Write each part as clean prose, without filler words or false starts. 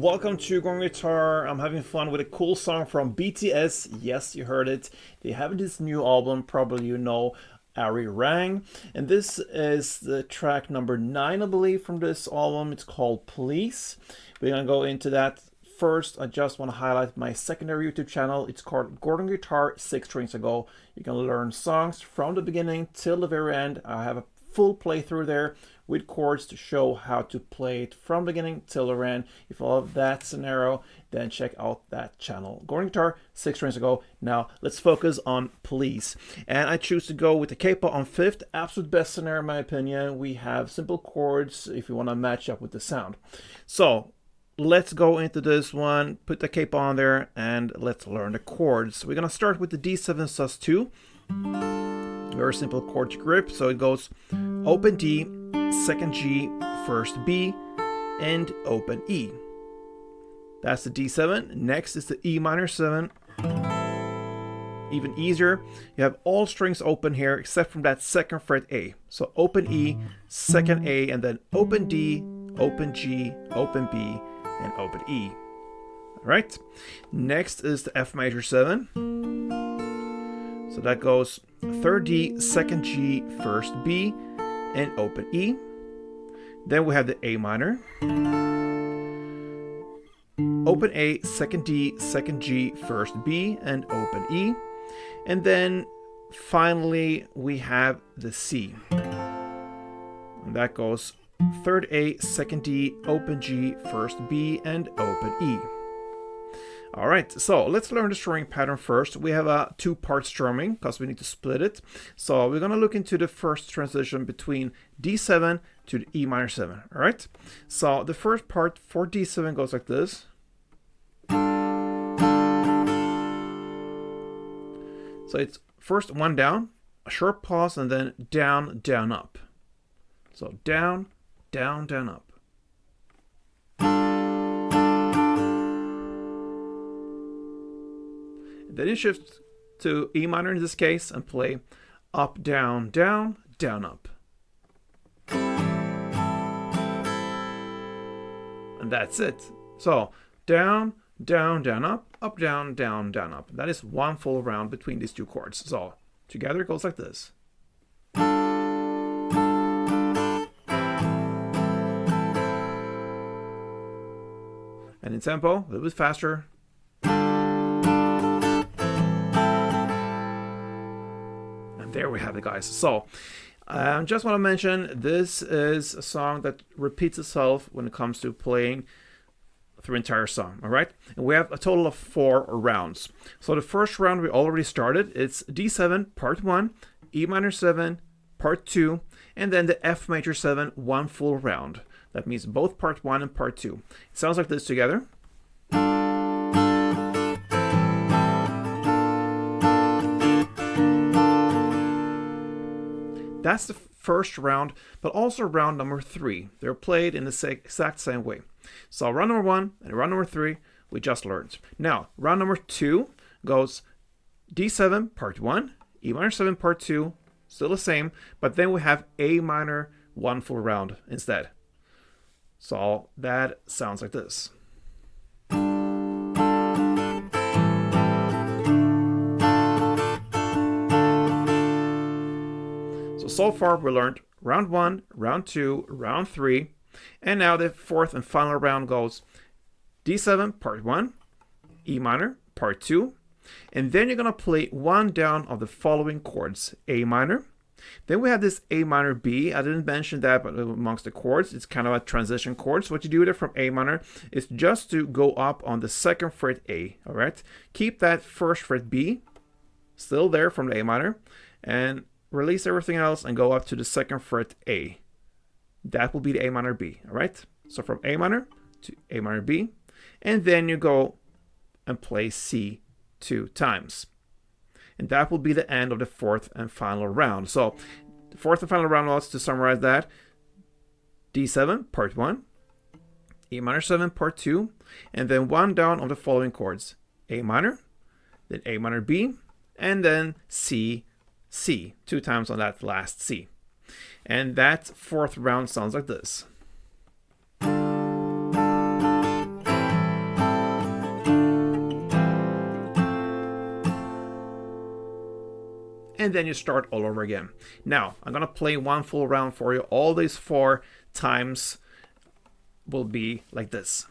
welcome to Gruvgear Guitar. I'm having fun with a cool song from BTS. Yes, you heard it. They have this new album, probably you know, Ari Rang. And this is the track number 9, I believe, from this album. It's called Please. We're gonna go into that. First, I just want to highlight my secondary YouTube channel. It's called Gruvgear Guitar 6 Strings Ago. You can learn songs from the beginning till the very end. I have a full playthrough there with chords to show how to play it from beginning till the end. If you love that scenario, then check out that channel. Gruvgear Guitar 6 Strings Ago. Now let's focus on Please. And I choose to go with the capo on 5th. Absolute best scenario in my opinion. We have simple chords if you want to match up with the sound. So let's go into this one, put the capo on there, and let's learn the chords. We're gonna start with the D7 sus2. Very simple chord to grip. So it goes open D, second G, first B, and open E. That's the D7. Next is the E minor 7. Even easier. You have all strings open here except from that second fret A. So open E, second A, and then open D, open G, open B, and open E. All right. Next is the F major 7. So that goes third D, second G, first B, and open E. Then we have the A minor. Open A, second D, second G, first B, and open E. And then finally we have the C. And that goes third A, second D, open G, first B, and open E. All right, so let's learn the strumming pattern first. We have a 2-part strumming because we need to split it. So we're going to look into the first transition between D7 to the E minor 7. All right, so the first part for D7 goes like this. So it's first one down, a short pause, and then down, down, up. So down, down, down, up. Then you shift to E minor in this case and play up, down, down, down, up. And that's it. So down, down, down, up, down, down, down, up. That is one full round between these two chords. So together it goes like this. And in tempo, a little bit faster. There we have it, guys. So just want to mention, this is a song that repeats itself when it comes to playing through entire song. All right, and we have a total of 4 rounds. So the first round we already started. It's D7 part 1, E minor 7 part 2, and then the F major 7, one full round. That means both part 1 and part 2. It sounds like this together. That's the first round, but also round number 3. They're played in the exact same way. So round number 1 and round number 3, we just learned. Now, round number 2 goes D7 part 1, E minor 7 part 2, still the same, but then we have A minor, one full round instead. So that sounds like this. So far we learned round 1, round 2, round 3, and now the fourth and final round goes D7 part 1, E minor part 2, and then you're going to play one down of the following chords: A minor. Then we have this A minor B. I didn't mention that, but amongst the chords, it's kind of a transition chord. So what you do there from A minor is just to go up on the second fret A. All right, keep that first fret B still there from the A minor, and release everything else and go up to the second fret A. That will be the A minor B, all right? So from A minor to A minor B, and then you go and play C 2 times. And that will be the end of the fourth and final round. So the fourth and final round was, to summarize that, D7 part 1, E minor 7 part 2, and then one down on the following chords: A minor, then A minor B, and then C 2 times on that last C. And that fourth round sounds like this. and then you start all over again. Now, I'm gonna play one full round for you. All these 4 times will be like this.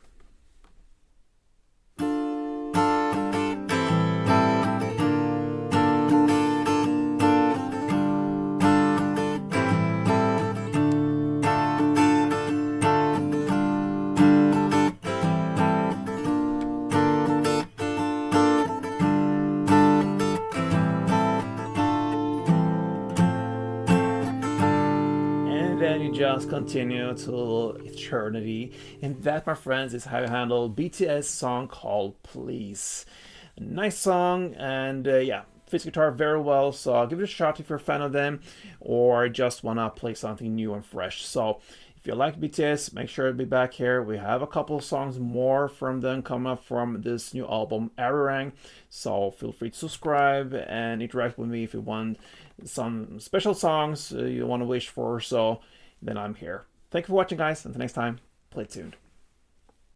Then you just continue to eternity. And that, my friends, is how you handle BTS song called Please. A nice song, and yeah, fits guitar very well, so give it a shot if you're a fan of them or just wanna play something new and fresh. So if you like BTS, make sure to be back here. We have a couple of songs more from them coming up from this new album, Arirang. So feel free to subscribe and interact with me if you want some special songs you want to wish for. So then I'm here. Thank you for watching, guys. Until next time, play tuned.